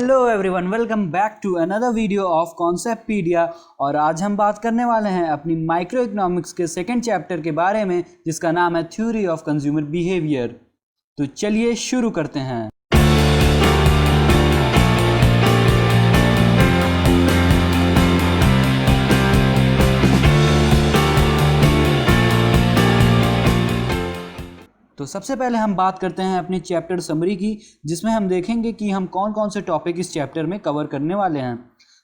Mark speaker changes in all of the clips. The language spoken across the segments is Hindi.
Speaker 1: Hello everyone, welcome back to another video of Conceptpedia. और आज हम बात करने वाले हैं अपनी माइक्रो इकोनॉमिक्स के सेकंड चैप्टर के बारे में, जिसका नाम है थ्योरी ऑफ कंज्यूमर बिहेवियर। तो चलिए शुरू करते हैं। तो सबसे पहले हम बात करते हैं अपनी चैप्टर समरी की, जिसमें हम देखेंगे कि हम कौन कौन से टॉपिक इस चैप्टर में कवर करने वाले हैं।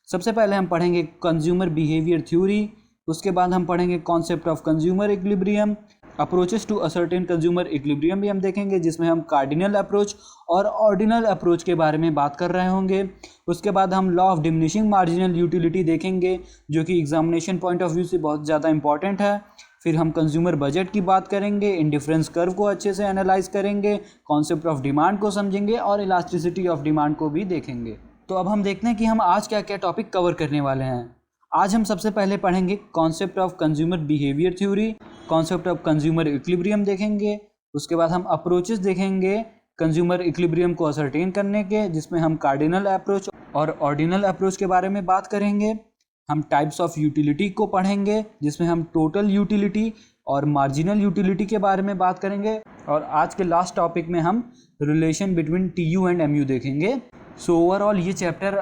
Speaker 1: सबसे पहले हम पढ़ेंगे कंज्यूमर बिहेवियर थ्योरी, उसके बाद हम पढ़ेंगे concept of consumer equilibrium, approaches to ascertain consumer equilibrium भी हम देखेंगे, जिसमें हम कार्डिनल अप्रोच और ऑर्डिनल अप्रोच के बारे में बात कर रहे होंगे। उसके बाद हम law of diminishing marginal utility देखेंगे, जो कि एग्जामिनेशन पॉइंट ऑफ व्यू से बहुत ज़्यादा इंपॉर्टेंट है। फिर हम कंज्यूमर बजट की बात करेंगे, इंडिफरेंस कर्व को अच्छे से एनालाइज करेंगे, कॉन्सेप्ट ऑफ डिमांड को समझेंगे और इलास्टिसिटी ऑफ डिमांड को भी देखेंगे। तो अब हम देखते हैं कि हम आज क्या क्या टॉपिक कवर करने वाले हैं। आज हम सबसे पहले पढ़ेंगे concept of consumer behaviour theory, concept of consumer equilibrium देखेंगे। उसके बाद हम अप्रोचेस देखेंगे कंज्यूमर इक्विलिब्रियम को असरटेन करने के, जिसमें हम कार्डिनल अप्रोच और ऑर्डिनल अप्रोच के बारे में बात करेंगे। हम टाइप्स ऑफ यूटिलिटी को पढ़ेंगे, जिसमें हम टोटल यूटिलिटी और मार्जिनल यूटिलिटी के बारे में बात करेंगे। और आज के लास्ट टॉपिक में हम relation between TU and MU देखेंगे। सो ओवरऑल ये चैप्टर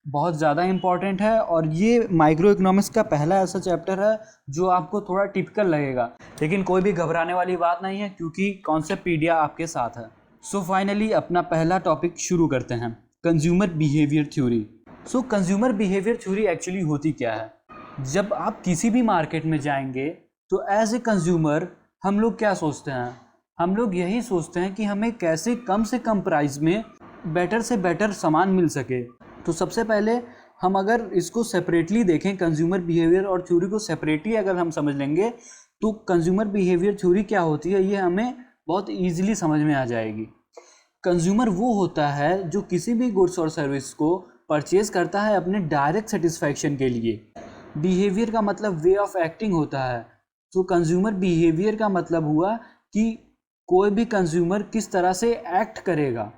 Speaker 1: बहुत ज़्यादा इंपॉर्टेंट है और ये माइक्रो इकोनॉमिक्स का पहला ऐसा चैप्टर है जो आपको थोड़ा टिपिकल लगेगा, लेकिन कोई भी घबराने वाली बात नहीं है, क्योंकि कॉन्सेप्टपीडिया आपके साथ है। सो फाइनली अपना पहला टॉपिक शुरू करते हैं, कंज्यूमर बिहेवियर थ्योरी। सो कंज्यूमर बिहेवियर थ्योरी एक्चुअली होती क्या है? जब आप किसी भी मार्केट में जाएंगे तो एज ए कंज्यूमर हम लोग क्या सोचते हैं? हम लोग यही सोचते हैं कि हमें कैसे कम से कम प्राइस में बेटर से बेटर सामान मिल सके। तो सबसे पहले हम अगर इसको सेपरेटली देखें, कंज्यूमर बिहेवियर और थ्योरी को सेपरेटली अगर हम समझ लेंगे, तो कंज्यूमर बिहेवियर थ्योरी क्या होती है ये हमें बहुत ईजिली समझ में आ जाएगी। कंज्यूमर वो होता है जो किसी भी गुड्स और सर्विस को परचेज करता है अपने डायरेक्ट सेटिस्फैक्शन के लिए। बिहेवियर का मतलब वे ऑफ एक्टिंग होता है। तो कंज्यूमर बिहेवियर का मतलब हुआ कि कोई भी कंज्यूमर किस तरह से एक्ट करेगा।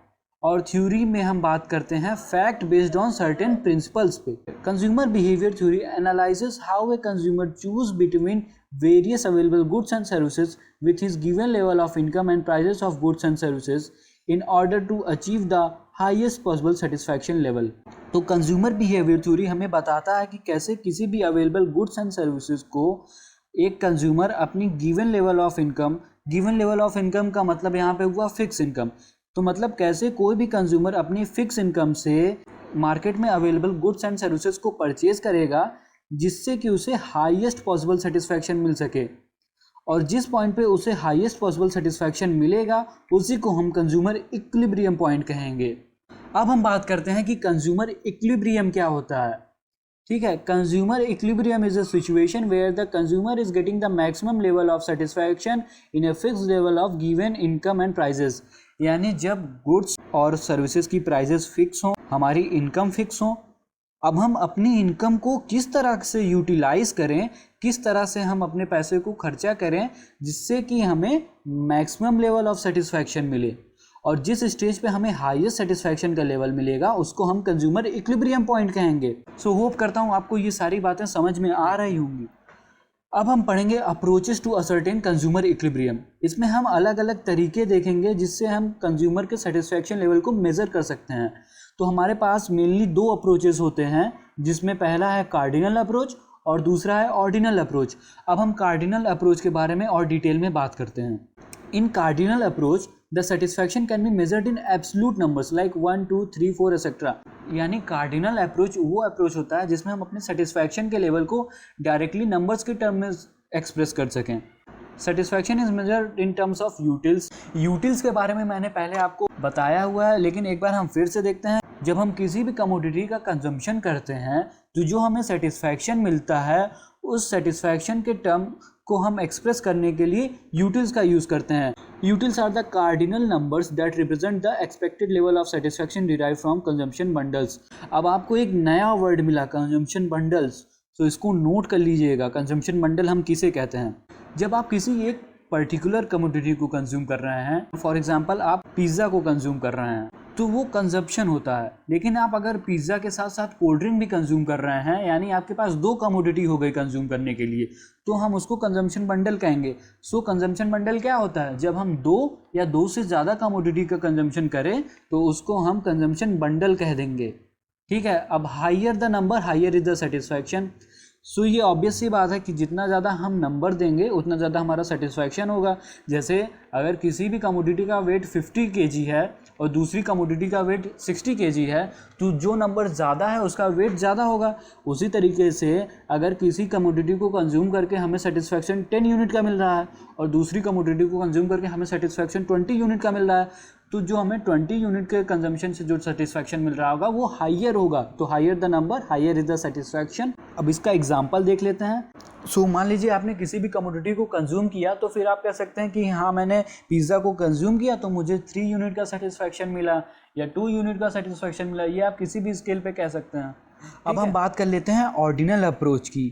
Speaker 1: और थ्योरी में हम बात करते हैं fact based on certain principles पे। Consumer behaviour theory analyses how a consumer choose between various available goods and services with his given level of income and prices of goods and services in order to achieve the highest possible satisfaction level। तो कंज्यूमर बिहेवियर थ्योरी हमें बताता है कि कैसे किसी भी अवेलेबल गुड्स एंड सर्विसेज को एक कंज्यूमर अपनी गिवन लेवल ऑफ इनकम का मतलब यहाँ पे हुआ फिक्स इनकम। तो मतलब कैसे कोई भी कंज्यूमर अपनी फिक्स इनकम से मार्केट में अवेलेबल गुड्स एंड सर्विसेज को परचेज करेगा, जिससे कि उसे हाईएस्ट पॉसिबल सेटिस्फैक्शन मिल सके। और जिस पॉइंट पे उसे हाईएस्ट पॉसिबल सेटिस्फैक्शन मिलेगा उसी को हम कंज्यूमर इक्विलिब्रियम पॉइंट कहेंगे। अब हम बात करते हैं कि कंज्यूमर इक्विलिब्रियम क्या होता है। ठीक है, consumer equilibrium is a situation where the consumer is getting the maximum level of satisfaction in a fixed level of given income and prices. यानी जब गुड्स और सर्विसेज की प्राइसेस फिक्स हों, हमारी इनकम फिक्स हों, अब हम अपनी इनकम को किस तरह से यूटिलाइज करें, किस तरह से हम अपने पैसे को खर्चा करें जिससे कि हमें मैक्सिमम लेवल ऑफ सेटिस्फैक्शन मिले। और जिस स्टेज पे हमें हाईएस्ट सेटिस्फैक्शन का लेवल मिलेगा उसको हम कंज्यूमर इक्विलिब्रियम पॉइंट कहेंगे। सो होप करता हूँ आपको ये सारी बातें समझ में आ रही होंगी। अब हम पढ़ेंगे approaches to ascertain consumer equilibrium. इसमें हम अलग अलग तरीके देखेंगे जिससे हम कंज्यूमर के सेटिस्फैक्शन लेवल को मेज़र कर सकते हैं। तो हमारे पास मेनली दो अप्रोचेस होते हैं, जिसमें पहला है कार्डिनल अप्रोच और दूसरा है ऑर्डिनल अप्रोच। अब हम कार्डिनल अप्रोच के बारे में और डिटेल में बात करते हैं। In cardinal approach the satisfaction can be measured in absolute numbers like 1, 2, 3, 4 etcetera. यानी कार्डिनल अप्रोच वो अप्रोच होता है जिसमें हम अपने सेटिस्फैक्शन के लेवल को डायरेक्टली नंबर्स के टर्म में एक्सप्रेस कर सकें। Satisfaction is measured in terms of utils. Utils के बारे में मैंने पहले आपको बताया हुआ है, लेकिन एक बार हम फिर से देखते हैं। जब हम किसी भी कमोडिटी का कंजम्पशन करते हैं तो जो हमें सेटिस्फैक्शन मिलता है, उस सेटिस्फैक्शन के टर्म को हम एक्सप्रेस करने के लिए यूटिल्स का यूज़ करते हैं। Utils are the cardinal numbers that represent the expected level of satisfaction derive from consumption bundles. अब आपको एक नया वर्ड मिला, कंजम्पशन बंडल्स, तो इसको नोट कर लीजिएगा। कंजम्पशन बंडल हम किसे कहते हैं? जब आप किसी एक पर्टिकुलर कमोडिटी को कंज्यूम कर रहे हैं, फॉर एग्जांपल आप पिज़्ज़ा को कंज्यूम कर रहे हैं, तो वो कंजप्शन होता है। लेकिन आप अगर पिज़्ज़ा के साथ साथ कोल्ड ड्रिंक भी कंज्यूम कर रहे हैं, यानी आपके पास 2 कमोडिटी हो गई कंज्यूम करने के लिए, तो हम उसको कंजम्पशन बंडल कहेंगे। सो कंजम्पशन बंडल क्या होता है? जब हम 2 या 2 से ज़्यादा कमोडिटी का कंजम्पशन करें तो उसको हम कंजम्पशन बंडल कह देंगे, ठीक है। अब higher the number higher is the satisfaction. So ये ऑब्वियस सी बात है कि जितना ज़्यादा हम नंबर देंगे उतना ज़्यादा हमारा सेटिस्फैक्शन होगा। जैसे अगर किसी भी कमोडिटी का वेट 50 kg है और दूसरी कमोडिटी का वेट 60 kg है, तो जो नंबर ज़्यादा है उसका वेट ज़्यादा होगा। उसी तरीके से अगर किसी कमोडिटी को कंज्यूम करके हमें सेटिस्फैक्शन 10 यूनिट का मिल रहा है और दूसरी कमोडिटी को कंज्यूम करके हमें सेटिस्फैक्शन 20 यूनिट का मिल रहा है, तो जो हमें 20 यूनिट के कंजम्पशन से जो सेटिस्फैक्शन मिल रहा होगा वो हाइयर होगा। तो higher the number higher is the satisfaction. अब इसका एग्जांपल देख लेते हैं। सो मान लीजिए आपने किसी भी कमोडिटी को कंज्यूम किया, तो फिर आप कह सकते हैं कि हाँ मैंने पिज़्ज़ा को कंज्यूम किया तो मुझे 3 यूनिट का सेटिस्फैक्शन मिला या 2 यूनिट का सेटिस्फैक्शन मिला। ये आप किसी भी स्केल पे कह सकते हैं। अब हम बात कर लेते हैं ऑर्डिनल अप्रोच की।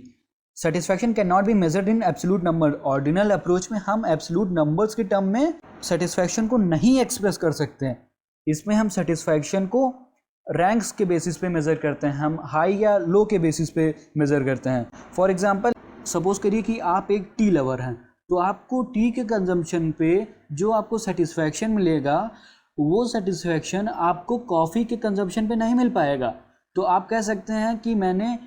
Speaker 1: Satisfaction can not be measured in absolute number. Ordinal approach में हम एब्सोल्यूट नंबर्स के टर्म में सेटिस्फैक्शन को नहीं एक्सप्रेस कर सकते हैं। इसमें हम सेटिस्फैक्शन को रैंक्स के बेसिस पे मेज़र करते हैं, हम हाई या लो के बेसिस पे मेज़र करते हैं। फॉर एग्जांपल सपोज करिए कि आप एक टी लवर हैं, तो आपको टी के कंजम्पशन पे जो आपको सेटिस्फैक्शन मिलेगा वो सेटिस्फैक्शन आपको कॉफ़ी के कंजम्पशन पे नहीं मिल पाएगा। तो आप कह सकते हैं कि मैंने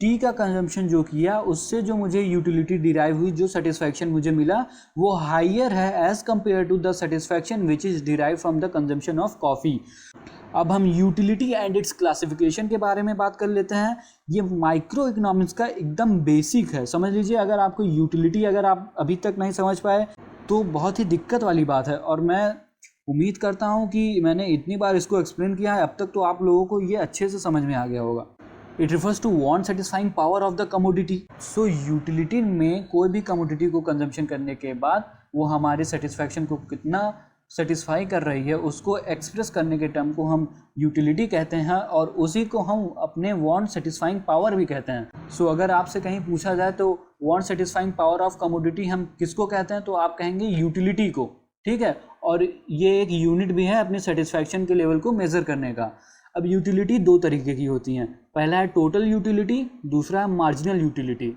Speaker 1: टी का कंजम्पशन जो किया उससे जो मुझे यूटिलिटी डिराइव हुई, जो सेटिस्फैक्शन मुझे मिला वो हाइयर है as compare to the satisfaction which is derive from the consumption of coffee. अब हम यूटिलिटी एंड इट्स क्लासिफिकेशन के बारे में बात कर लेते हैं। ये माइक्रो इकोनॉमिक्स का एकदम बेसिक है। समझ लीजिए अगर आपको यूटिलिटी अगर आप अभी तक नहीं समझ पाए तो बहुत ही दिक्कत वाली बात है, और मैं उम्मीद करता हूँ कि मैंने इतनी बार इसको एक्सप्लेन किया है अब तक तो आप लोगों को ये अच्छे से समझ में आ गया होगा। It refers to want satisfying power of the commodity. So utility में कोई भी कमोडिटी को कंजम्पशन करने के बाद वो हमारे सेटिस्फैक्शन को कितना सेटिस्फाई कर रही है उसको एक्सप्रेस करने के टर्म को हम यूटिलिटी कहते हैं, और उसी को हम अपने वांट सेटिस्फाइंग पावर भी कहते हैं। सो अगर आपसे कहीं पूछा जाए तो want satisfying power of commodity हम किसको कहते हैं, तो आप कहेंगे यूटिलिटी को, ठीक है। और ये एक यूनिट भी है अपने सेटिस्फैक्शन के लेवल को मेज़र करने का। अब यूटिलिटी 2 तरीके की होती हैं, पहला है टोटल यूटिलिटी, दूसरा है मार्जिनल यूटिलिटी।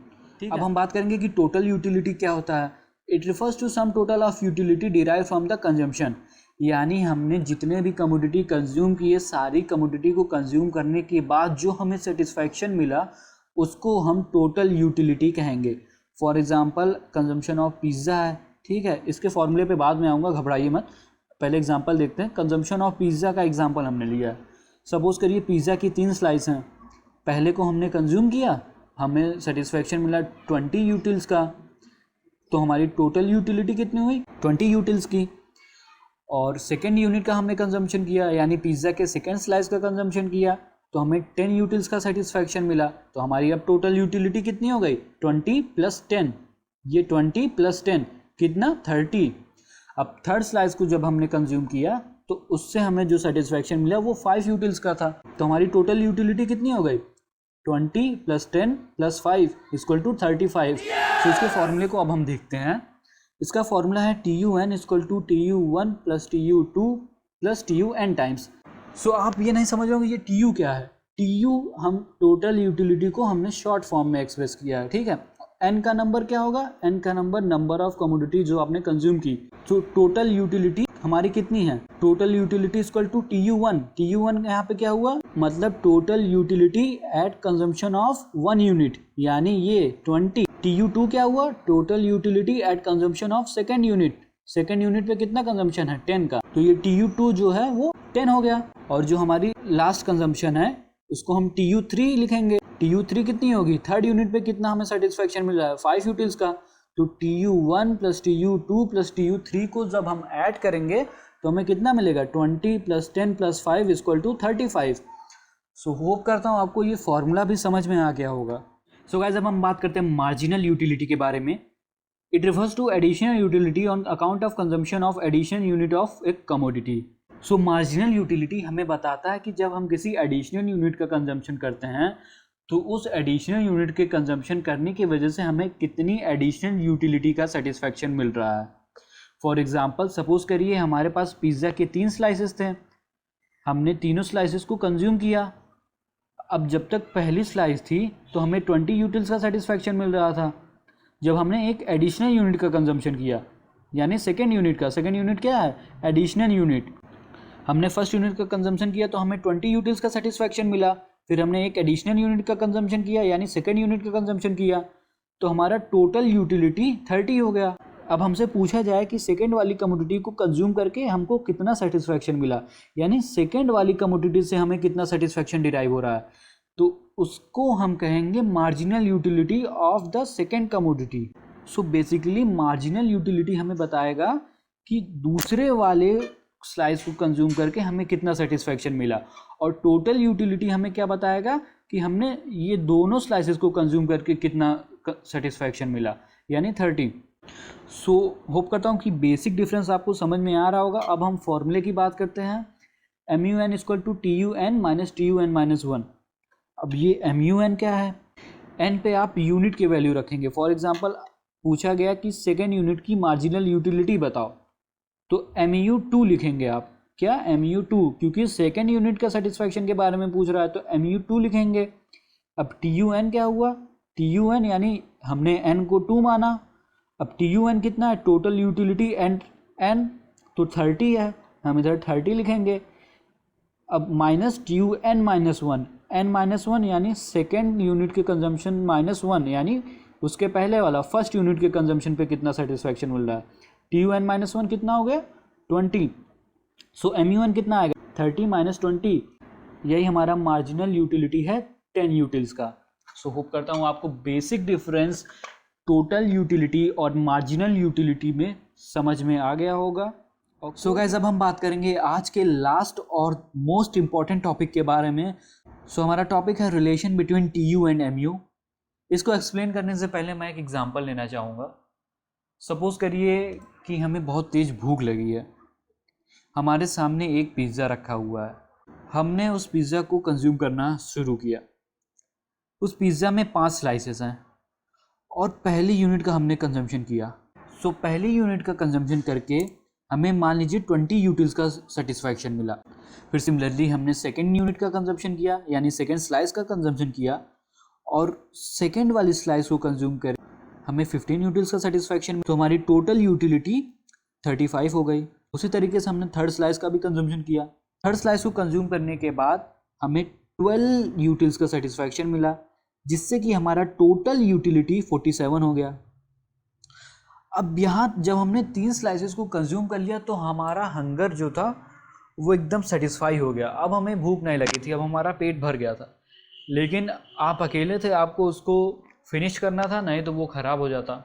Speaker 1: अब हम बात करेंगे कि टोटल यूटिलिटी क्या होता है। It refers to sum total of utility derive from the consumption, यानी हमने जितने भी कमोडिटी कंज्यूम किए सारी कमोडिटी को कंज्यूम करने के बाद जो हमें सेटिस्फैक्शन मिला उसको हम टोटल यूटिलिटी कहेंगे। For example consumption of pizza है, ठीक है। इसके फॉर्मूले पे बाद में आऊँगा, घबराइए मत, पहले एग्जांपल देखते हैं। कंजम्पशन ऑफ पिज़्ज़ा का एग्जांपल हमने लिया है। सपोज करिए पिज़्ज़ा की 3 स्लाइस हैं, पहले को हमने कंज्यूम किया, हमें सेटिस्फैक्शन मिला 20 यूटिल्स का, तो हमारी टोटल यूटिलिटी कितनी हुई 20 यूटिल्स की। और सेकेंड यूनिट का हमने कंजम्पशन किया, यानी पिज़्ज़ा के सेकेंड स्लाइस का कंजम्पशन किया, तो हमें 10 यूटिल्स का सेटिस्फैक्शन मिला। तो हमारी अब टोटल यूटिलिटी कितनी हो गई 20 + 10, ये 20 + 10 कितना 30। अब थर्ड स्लाइस को जब हमने कंज्यूम किया तो उससे हमें जो सेटिस्फैक्शन मिला वो 5 यूटिल्स का था, तो हमारी टोटल यूटिलिटी कितनी हो गई 20 + 10 + 5 = 35। तो इसके फॉर्मूले को अब हम देखते हैं। इसका फॉर्मूला है TUN = TU1 + TU2 + TUN times. सो आप ये नहीं समझ रहे ये TU क्या है। TU हम टोटल यूटिलिटी को हमने शॉर्ट फॉर्म में एक्सप्रेस किया है, ठीक है। N का नंबर क्या होगा, N का नंबर ऑफ कमोडिटी जो आपने कंज्यूम की। तो टोटल यूटिलिटी हमारी कितनी है, टोटल यूटिलिटी = TU1। TU1 यहाँ पे क्या हुआ, मतलब total utility at consumption of 1 unit, यानी ये 20। TU2 क्या हुआ, total utility at consumption of second unit. Second unit पे कितना कंजम्पशन है 10 का, तो ये TU2 जो है वो 10 हो गया। और जो हमारी लास्ट कंजम्पशन है उसको हम TU3 लिखेंगे। TU3 कितनी होगी, थर्ड यूनिट पे कितना हमें सेटिस्फैक्शन मिल रहा है 5 यूटिल्स का। तो TU1 + TU2 + TU3 को जब हम ऐड करेंगे तो हमें कितना मिलेगा 20 + 10 + 5 = 35। सो होप करता हूँ आपको ये फॉर्मूला भी समझ में आ गया होगा। सो गाइस अब हम बात करते हैं मार्जिनल यूटिलिटी के बारे में। It refers to additional utility on account of consumption of additional unit of a commodity. So marginal utility हमें बताता है कि जब हम किसी एडिशनल यूनिट का कंजम्पशन करते हैं तो उस एडिशनल यूनिट के कंजम्पशन करने की वजह से हमें कितनी एडिशनल यूटिलिटी का सेटिस्फैक्शन मिल रहा है। फॉर एग्जांपल सपोज करिए हमारे पास पिज़्ज़ा के 3 स्लाइसेस थे, हमने तीनों स्लाइसेस को कंज्यूम किया। अब जब तक पहली स्लाइस थी तो हमें 20 यूटिल्स का सेटिस्फैक्शन मिल रहा था। जब हमने एक एडिशनल यूनिट का कंजम्पशन किया, यानी सेकेंड यूनिट क्या है, एडिशनल यूनिट, हमने फर्स्ट यूनिट का कंजम्पशन किया तो हमें 20 यूटिल्स का सेटिस्फैक्शन मिला। फिर हमने एक एडिशनल यूनिट का कंजम्पशन किया, यानी सेकेंड यूनिट का कंजम्पशन किया, तो हमारा टोटल यूटिलिटी 30 हो गया। अब हमसे पूछा जाए कि सेकेंड वाली कमोडिटी को कंज्यूम करके हमको कितना सेटिस्फैक्शन मिला, यानी सेकेंड वाली कमोडिटी से हमें कितना सेटिस्फैक्शन डिराइव हो रहा है, तो उसको हम कहेंगे marginal utility of the second commodity. So basically marginal utility हमें बताएगा कि दूसरे वाले स्लाइस को कंज्यूम करके हमें कितना सेटिस्फैक्शन मिला, और टोटल यूटिलिटी हमें क्या बताएगा कि हमने ये दोनों स्लाइसेस को कंज्यूम करके कितना सेटिस्फैक्शन मिला, यानी 30। सो होप करता हूँ कि बेसिक डिफरेंस आपको समझ में आ रहा होगा। अब हम फॉर्मूले की बात करते हैं, MUN = TUN - TUN - 1। अब ये MUN क्या है, N पे आप यूनिट की वैल्यू रखेंगे। फॉर एग्जांपल पूछा गया कि सेकेंड यूनिट की मार्जिनल यूटिलिटी बताओ, तो MU2 लिखेंगे आप। क्या, MU2, क्योंकि सेकेंड यूनिट का सेटिस्फैक्शन के बारे में पूछ रहा है तो MU2 लिखेंगे। अब TUN क्या हुआ, TUN यानी हमने N को 2 माना। अब TUN कितना है, टोटल यूटिलिटी N तो 30 है, हम इधर 30 लिखेंगे। अब माइनस TUN - 1, N - 1 यानी सेकेंड यूनिट के कंजम्पशन -1, यानी उसके पहले वाला फर्स्ट यूनिट के कंजम्पशन पे कितना सेटिस्फैक्शन मिल रहा है। TUN - 1 कितना हो गया, 20। सो MUN कितना आएगा, 30 - 20, यही हमारा मार्जिनल यूटिलिटी है 10 यूटिल्स का। सो होप करता हूँ आपको बेसिक डिफरेंस टोटल यूटिलिटी और मार्जिनल यूटिलिटी में समझ में आ गया होगा। सो गाइस, अब हम बात करेंगे आज के लास्ट और मोस्ट इम्पॉर्टेंट टॉपिक के बारे में। सो हमारा टॉपिक है relation between TU and MU। इसको एक्सप्लेन करने से पहले मैं एक एग्जांपल लेना चाहूँगा। सपोज करिए कि हमें बहुत तेज़ भूख लगी है, हमारे सामने एक पिज़्ज़ा रखा हुआ है, हमने उस पिज़्ज़ा को कंज्यूम करना शुरू किया। उस पिज़्ज़ा में 5 स्लाइसेस हैं और पहली यूनिट का हमने कंजम्पशन किया। सो पहली यूनिट का कंजम्पशन करके हमें मान लीजिए 20 यूटिल्स का सेटिस्फैक्शन मिला। फिर सिमिलरली हमने सेकेंड यूनिट का कंजम्पशन किया, यानी सेकेंड स्लाइस का कंजम्पशन किया, और सेकेंड वाली स्लाइस को कंज्यूम कर हमें 15 यूटिल्स का सेटिस्फैक्शन, तो हमारी टोटल यूटिलिटी 35 हो गई। उसी तरीके से हमने थर्ड स्लाइस का भी कंजम्पशन किया। थर्ड स्लाइस को कंज्यूम करने के बाद हमें 12 यूटिल्स का सेटिस्फैक्शन मिला, जिससे कि हमारा टोटल यूटिलिटी 47 हो गया। अब यहाँ जब हमने 3 स्लाइसेस को कंज्यूम कर लिया तो हमारा हंगर जो था वो एकदम सेटिस्फाई हो गया। अब हमें भूख नहीं लगी थी, अब हमारा पेट भर गया था। लेकिन आप अकेले थे, आपको उसको फिनिश करना था, नहीं तो वो ख़राब हो जाता।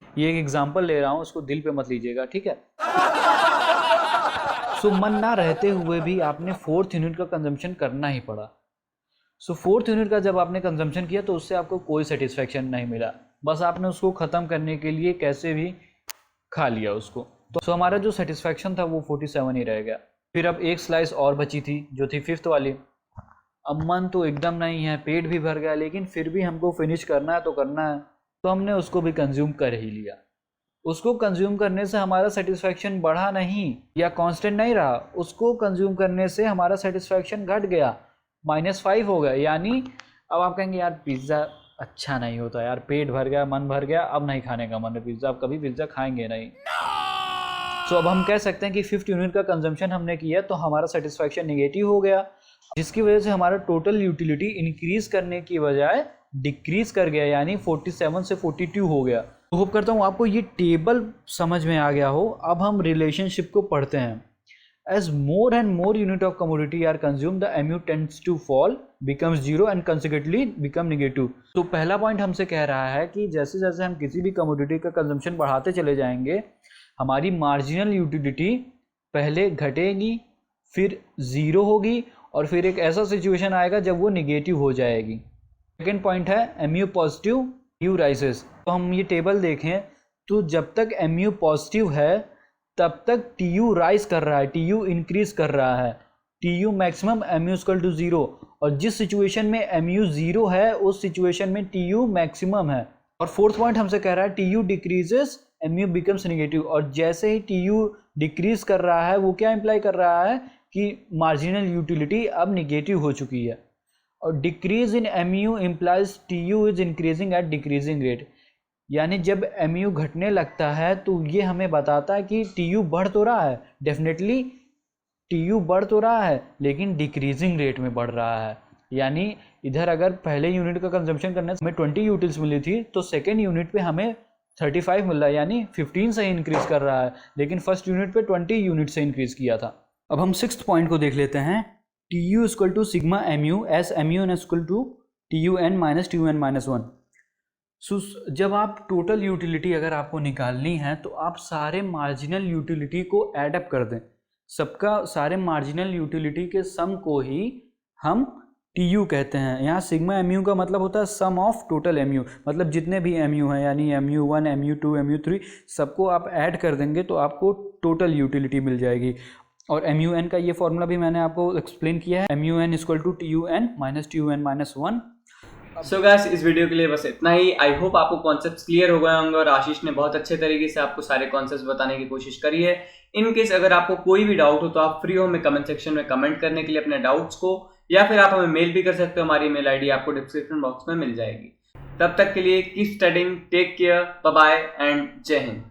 Speaker 1: ये एक एग्जांपल ले रहा हूँ, उसको दिल पे मत लीजिएगा, ठीक है। सो मन ना रहते हुए भी आपने 4th यूनिट का कंजम्पशन करना ही पड़ा। सो 4th यूनिट का जब आपने कंजम्पशन किया तो उससे आपको कोई सेटिस्फैक्शन नहीं मिला, बस आपने उसको ख़त्म करने के लिए कैसे भी खा लिया उसको। तो हमारा जो सेटिस्फैक्शन था वो 47 ही रह गया। फिर अब एक स्लाइस और बची थी जो थी 5th वाली। अब मन तो एकदम नहीं है, पेट भी भर गया, लेकिन फिर भी हमको फिनिश करना है तो करना है, तो हमने उसको भी कंज्यूम कर ही लिया। उसको कंज्यूम करने से हमारा सेटिस्फैक्शन बढ़ा नहीं या कांस्टेंट नहीं रहा, उसको कंज्यूम करने से हमारा सेटिस्फैक्शन घट गया, -5 हो गया। यानी अब आप कहेंगे यार पिज़्ज़ा अच्छा नहीं होता यार, पेट भर गया, मन भर गया, अब नहीं खाने का मन है पिज़्ज़ा, अब कभी पिज़्ज़ा खाएंगे नहीं। सो अब हम कह सकते हैं कि 5th यूनिट का कंजम्पशन हमने किया तो हमारा सेटिस्फैक्शन नेगेटिव हो गया, जिसकी वजह से हमारा टोटल यूटिलिटी इंक्रीज करने की बजाय डिक्रीज कर गया, यानी 47 से 42 हो गया। तो होप करता हूँ आपको ये टेबल समझ में आ गया हो। अब हम रिलेशनशिप को पढ़ते हैं। As more and more unit of commodity are consumed, the MU tends to fall, becomes 0 and consequently become negative। तो पहला पॉइंट हमसे कह रहा है कि जैसे जैसे हम किसी भी कमोडिटी का कंजम्पशन बढ़ाते चले जाएंगे, हमारी मार्जिनल यूटिलिटी पहले घटेगी, फिर 0 होगी, और फिर एक ऐसा सिचुएशन आएगा जब वो निगेटिव हो जाएगी। सेकेंड पॉइंट है MU पॉजिटिव, TU राइसेस। तो हम ये टेबल देखें तो जब तक MU पॉजिटिव है तब तक TU राइज कर रहा है, TU इंक्रीज कर रहा है, TU मैक्सिमम MU = 0, और जिस सिचुएशन में MU 0 है उस सिचुएशन में TU मैक्सिमम है। और फोर्थ पॉइंट हमसे कह रहा है TU decreases mu becomes negative, और जैसे ही tu डिक्रीज कर रहा है वो क्या इंप्लाई कर रहा है कि मार्जिनल यूटिलिटी अब निगेटिव हो चुकी है। और decrease in mu implies tu is increasing at decreasing rate, यानी जब mu घटने लगता है तो ये हमें बताता है कि tu बढ़ तो रहा है, डेफिनेटली tu बढ़ तो रहा है लेकिन डिक्रीजिंग रेट में बढ़ रहा है। यानी इधर अगर पहले यूनिट का कंजम्पशन करने से हमें 20 यूटिल्स मिली थी तो सेकेंड यूनिट पे हमें 35 मिल रहा है, यानी 15 से इंक्रीज कर रहा है, लेकिन फर्स्ट यूनिट पे 20 यूनिट से इंक्रीज किया था। अब हम सिक्स्थ पॉइंट को देख लेते हैं, tu equal to sigma mu S mu n equal to tun minus tun minus 1। जब आप टोटल यूटिलिटी अगर आपको निकालनी है तो आप सारे मार्जिनल यूटिलिटी को एडअप कर दें, सबका सारे मार्जिनल यूटिलिटी के सम को ही हम tu कहते हैं। यहाँ सिग्मा mu का मतलब होता है सम ऑफ टोटल mu, मतलब जितने भी mu हैं यानी mu1 mu2 mu3 सबको आप ऐड कर देंगे तो आपको टोटल यूटिलिटी मिल जाएगी। और mun का ये फॉर्मूला भी मैंने आपको एक्सप्लेन किया है, mun equal to tun minus tun minus 1।
Speaker 2: So guys, इस वीडियो के लिए बस इतना ही। आई होप आपको कॉन्सेप्ट्स क्लियर हो गए होंगे और आशीष ने बहुत अच्छे तरीके से आपको सारे कॉन्सेप्ट्स बताने की कोशिश करी है। इन केस अगर आपको कोई भी डाउट हो तो आप फ्री हो में कमेंट सेक्शन में कमेंट करने के लिए अपने डाउट्स को, या फिर आप हमें मेल भी कर सकते हो, हमारी मेल आईडी आपको डिस्क्रिप्शन बॉक्स में मिल जाएगी। तब तक के लिए keep studying, take care, bye bye and Jai Hind.